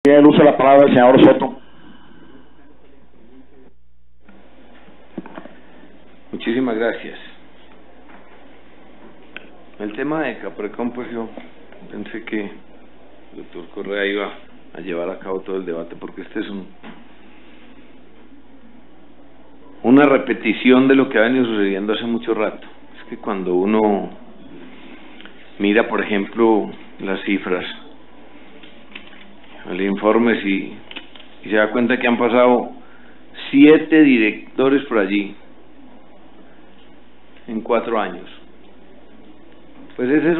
Tiene el uso de la palabra el señor Soto. Muchísimas gracias. El tema de Caprecón, pues yo pensé que el doctor Correa iba a llevar a cabo todo el debate, porque este es una repetición de lo que ha venido sucediendo hace mucho rato. Es que cuando uno mira, por ejemplo, las cifras, el informe, y se da cuenta que han pasado 7 directores por allí en 4 años. Pues ese es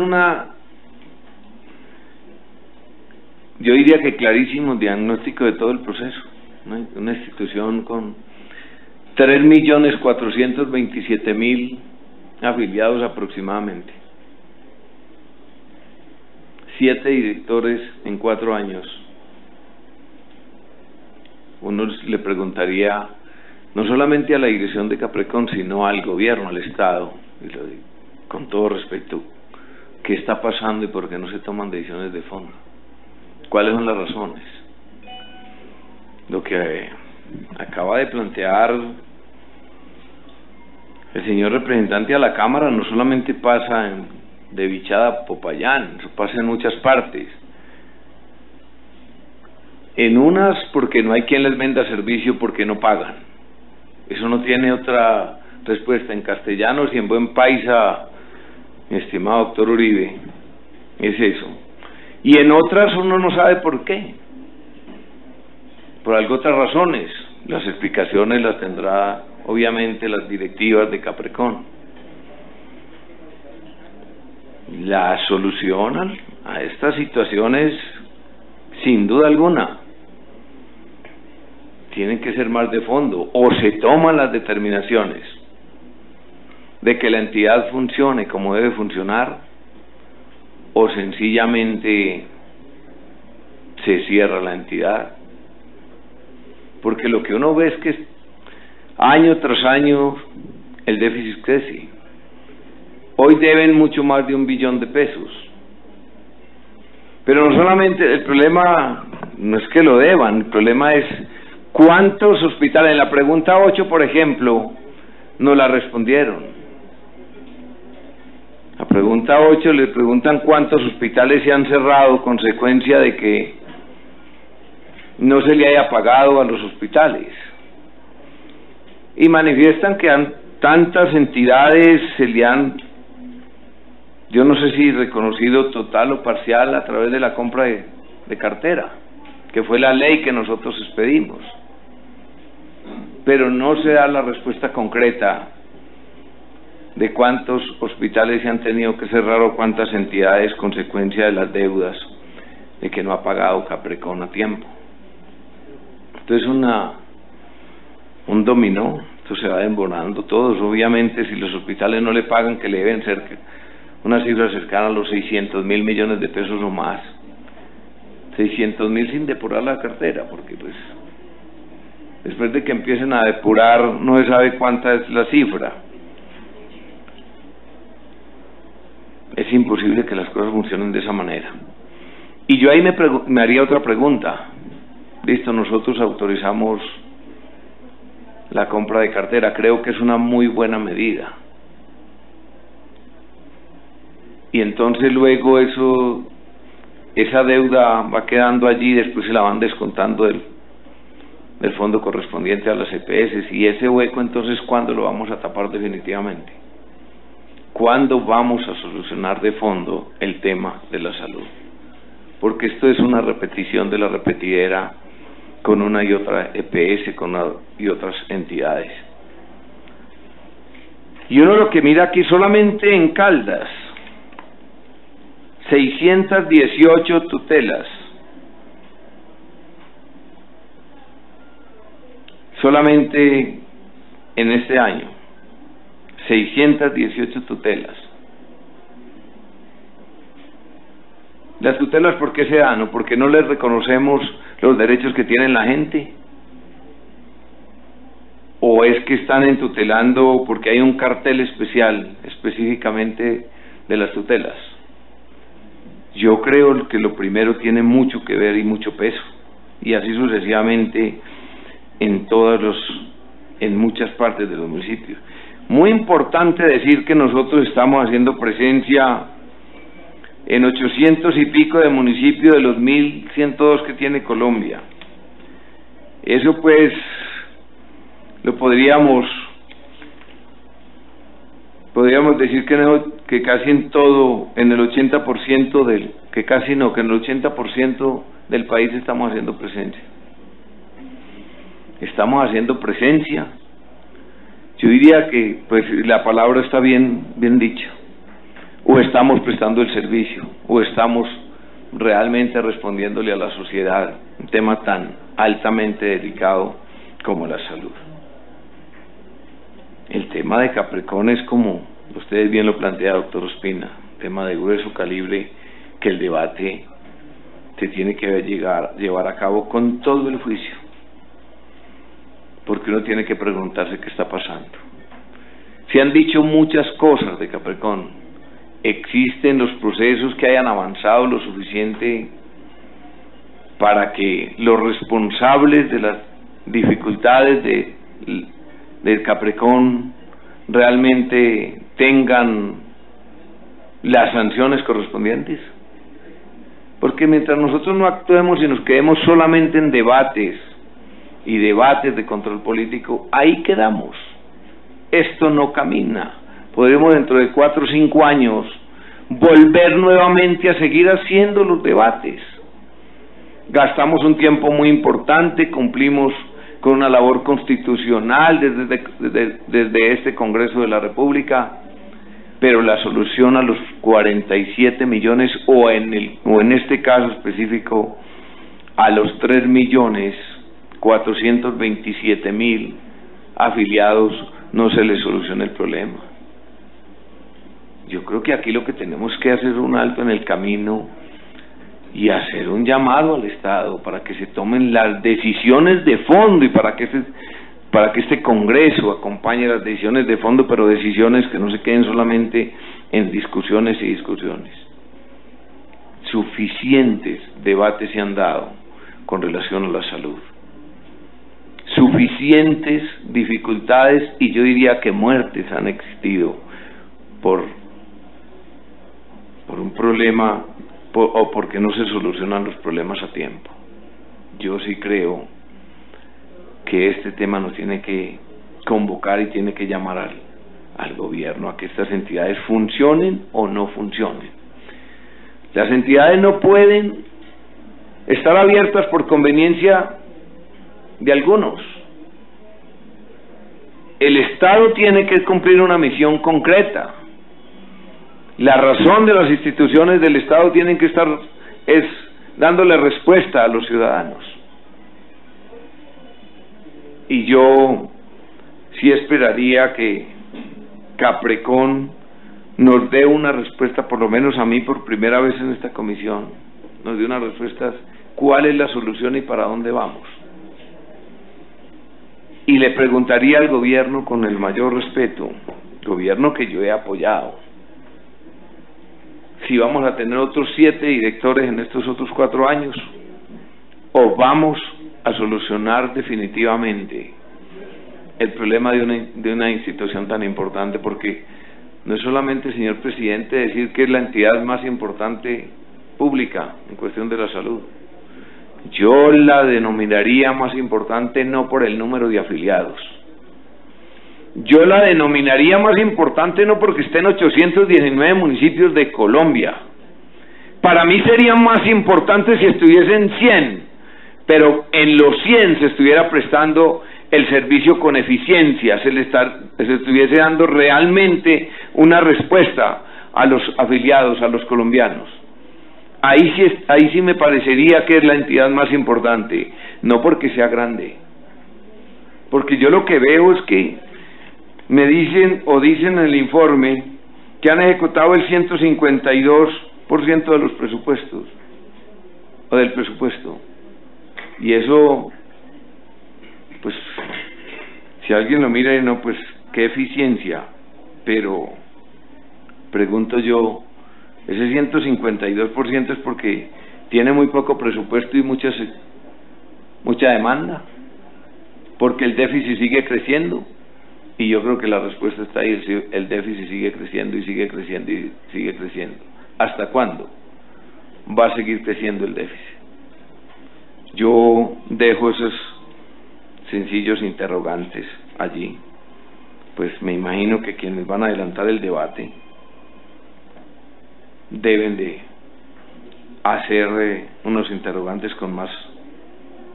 yo diría que clarísimo diagnóstico de todo el proceso, ¿no? Una institución con 3.427.000 afiliados aproximadamente. 7 directores en 4 años. Uno le preguntaría no solamente a la dirección de Caprecón, sino al gobierno, al Estado, y lo digo con todo respeto, ¿qué está pasando y por qué no se toman decisiones de fondo? ¿Cuáles son las razones? Lo que acaba de plantear el señor representante a la Cámara no solamente pasa de Bichada a Popayán, eso pasa en muchas partes. En unas porque no hay quien les venda servicio porque no pagan. Eso no tiene otra respuesta en castellanos y en buen paisa, mi estimado doctor Uribe. Es eso. Y en otras uno no sabe por qué. Por algo otras razones. Las explicaciones las tendrá obviamente las directivas de Caprecón. La solución a estas situaciones, sin duda alguna, tienen que ser más de fondo, o se toman las determinaciones de que la entidad funcione como debe funcionar, o sencillamente se cierra la entidad. Porque lo que uno ve es que año tras año el déficit crece. Hoy deben mucho más de 1 billón de pesos. Pero no solamente, el problema no es que lo deban, el problema es cuántos hospitales. En la pregunta 8, por ejemplo, no la respondieron. La pregunta 8 le preguntan cuántos hospitales se han cerrado consecuencia de que no se le haya pagado a los hospitales. Y manifiestan que tantas entidades se le han, yo no sé si reconocido total o parcial a través de la compra de cartera, que fue la ley que nosotros expedimos. Pero no se da la respuesta concreta de cuántos hospitales se han tenido que cerrar o cuántas entidades consecuencia de las deudas de que no ha pagado Caprecón a tiempo. Entonces un dominó, esto se va desmoronando todos. Obviamente si los hospitales no le pagan, que le deben ser una cifra cercana a los 600.000 millones de pesos o más. 600.000 sin depurar la cartera, porque pues después de que empiecen a depurar no se sabe cuánta es la cifra. Es imposible que las cosas funcionen de esa manera. Y yo ahí me haría otra pregunta. Listo, nosotros autorizamos la compra de cartera, creo que es una muy buena medida. Y entonces luego esa deuda va quedando allí, después se la van descontando del fondo correspondiente a las EPS, y ese hueco entonces ¿cuándo lo vamos a tapar definitivamente? ¿Cuándo vamos a solucionar de fondo el tema de la salud? Porque esto es una repetición de la repetidera con una y otra EPS, con una y otras entidades. Y uno lo que mira aquí solamente en Caldas, 618 tutelas. Solamente en este año, 618 tutelas. Las tutelas, ¿por qué se dan? ¿O porque no les reconocemos los derechos que tiene la gente? ¿O es que están entutelando porque hay un cartel especial, específicamente de las tutelas? Yo creo que lo primero tiene mucho que ver y mucho peso. y así sucesivamente en muchas partes de los municipios. Muy importante decir que nosotros estamos haciendo presencia en 800 y pico de municipios de los 1102 que tiene Colombia. Eso pues lo podríamos decir que casi en todo, en el 80% que en el 80% del país estamos haciendo presencia. Estamos haciendo presencia. Yo diría que pues la palabra está bien dicha. O estamos prestando el servicio, o estamos realmente respondiéndole a la sociedad un tema tan altamente delicado como la salud. El tema de Capricorn es, como ustedes bien lo plantea, doctor Ospina, un tema de grueso calibre que el debate se tiene que llevar a cabo con todo el juicio, porque uno tiene que preguntarse qué está pasando. Se han dicho muchas cosas de Capricorn. ¿Existen los procesos que hayan avanzado lo suficiente para que los responsables de las dificultades del Capricorn realmente tengan las sanciones correspondientes? Porque mientras nosotros no actuemos y nos quedemos solamente en debates y debates de control político, ahí quedamos. Esto no camina. Podremos dentro de 4 o 5 años volver nuevamente a seguir haciendo los debates. Gastamos un tiempo muy importante, cumplimos con una labor constitucional desde este Congreso de la República, pero la solución a los 47 millones o en este caso específico a los 3.427.000 afiliados no se les soluciona el problema. Yo creo que aquí lo que tenemos que hacer es un alto en el camino y hacer un llamado al Estado para que se tomen las decisiones de fondo y para que este Congreso acompañe las decisiones de fondo, pero decisiones que no se queden solamente en discusiones y discusiones. Suficientes debates se han dado con relación a la salud, suficientes dificultades y yo diría que muertes han existido por un problema o porque no se solucionan los problemas a tiempo. Yo sí creo que este tema nos tiene que convocar y tiene que llamar al gobierno a que estas entidades funcionen o no funcionen. Las entidades no pueden estar abiertas por conveniencia de algunos. El Estado tiene que cumplir una misión concreta. La razón de las instituciones del Estado tienen que estar dándole respuesta a los ciudadanos. Y yo sí esperaría que Capricorn nos dé una respuesta, por lo menos a mí por primera vez en esta comisión, nos dé una respuesta, cuál es la solución y para dónde vamos. Y le preguntaría al gobierno con el mayor respeto, gobierno que yo he apoyado, si vamos a tener otros 7 directores en estos otros 4 años, o vamos a solucionar definitivamente el problema de una institución tan importante, porque no es solamente, señor presidente, decir que es la entidad más importante pública en cuestión de la salud. Yo la denominaría más importante no por el número de afiliados. Yo la denominaría más importante no porque esté en 819 municipios de Colombia. Para mí sería más importante si estuviesen 100, pero en los 100 se estuviera prestando el servicio con eficiencia, se estuviese dando realmente una respuesta a los afiliados, a los colombianos. Ahí sí me parecería que es la entidad más importante, no porque sea grande. Porque yo lo que veo es que me dicen en el informe que han ejecutado el 152% de los presupuestos, o del presupuesto. Y eso, pues, si alguien lo mira y no, pues, qué eficiencia. Pero, pregunto yo, ese 152% es porque tiene muy poco presupuesto y muchas mucha demanda, porque el déficit sigue creciendo, y yo creo que la respuesta está ahí, el déficit sigue creciendo y sigue creciendo y sigue creciendo. ¿Hasta cuándo va a seguir creciendo el déficit? Yo dejo esos sencillos interrogantes allí, pues me imagino que quienes van a adelantar el debate deben de hacer unos interrogantes con más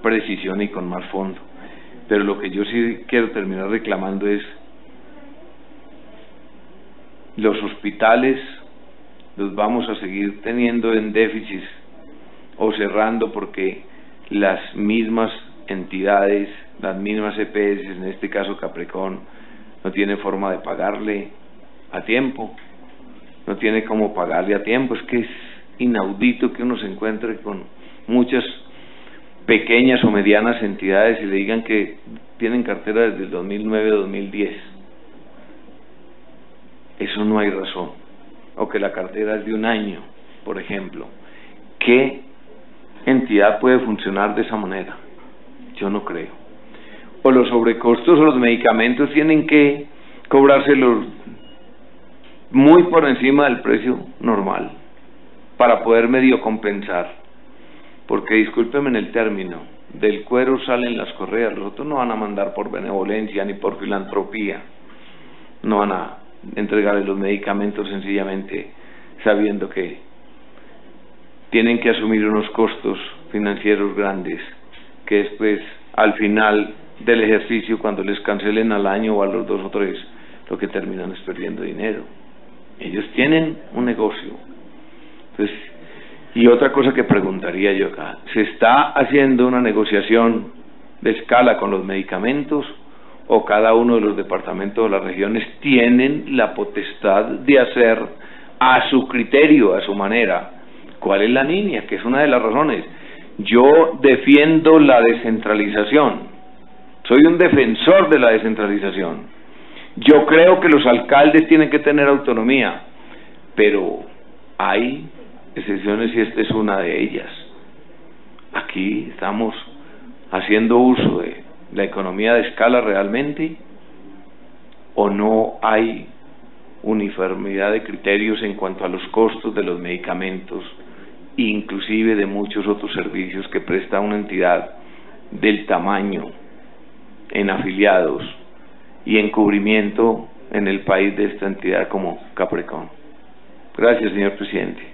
precisión y con más fondo. Pero lo que yo sí quiero terminar reclamando es: los hospitales los vamos a seguir teniendo en déficit o cerrando porque las mismas entidades, las mismas EPS, en este caso Caprecon, no tiene forma de pagarle a tiempo, no tiene cómo pagarle a tiempo. Es que es inaudito que uno se encuentre con muchas pequeñas o medianas entidades y le digan que tienen cartera desde el 2009-2010. Eso no hay razón. O que la cartera es de un año, por ejemplo. ¿Qué entidad puede funcionar de esa manera? Yo no creo. O los sobrecostos o los medicamentos tienen que cobrárselos muy por encima del precio normal para poder medio compensar. Porque discúlpeme en el término, del cuero salen las correas. Los otros no van a mandar por benevolencia ni por filantropía, no van a entregarle los medicamentos sencillamente sabiendo que tienen que asumir unos costos financieros grandes, que después al final del ejercicio, cuando les cancelen al año o a los 2 o 3, lo que terminan es perdiendo dinero. Ellos tienen un negocio. Entonces, y otra cosa que preguntaría yo acá: ¿se está haciendo una negociación de escala con los medicamentos o cada uno de los departamentos de las regiones tienen la potestad de hacer a su criterio, a su manera? ¿Cuál es la línea? Que es una de las razones. Yo defiendo la descentralización, soy un defensor de la descentralización. Yo creo que los alcaldes tienen que tener autonomía, pero hay excepciones y esta es una de ellas. Aquí estamos haciendo uso de la economía de escala realmente, o no hay uniformidad de criterios en cuanto a los costos de los medicamentos, inclusive de muchos otros servicios que presta una entidad del tamaño en afiliados y en cubrimiento en el país de esta entidad como Caprecon. Gracias, señor presidente.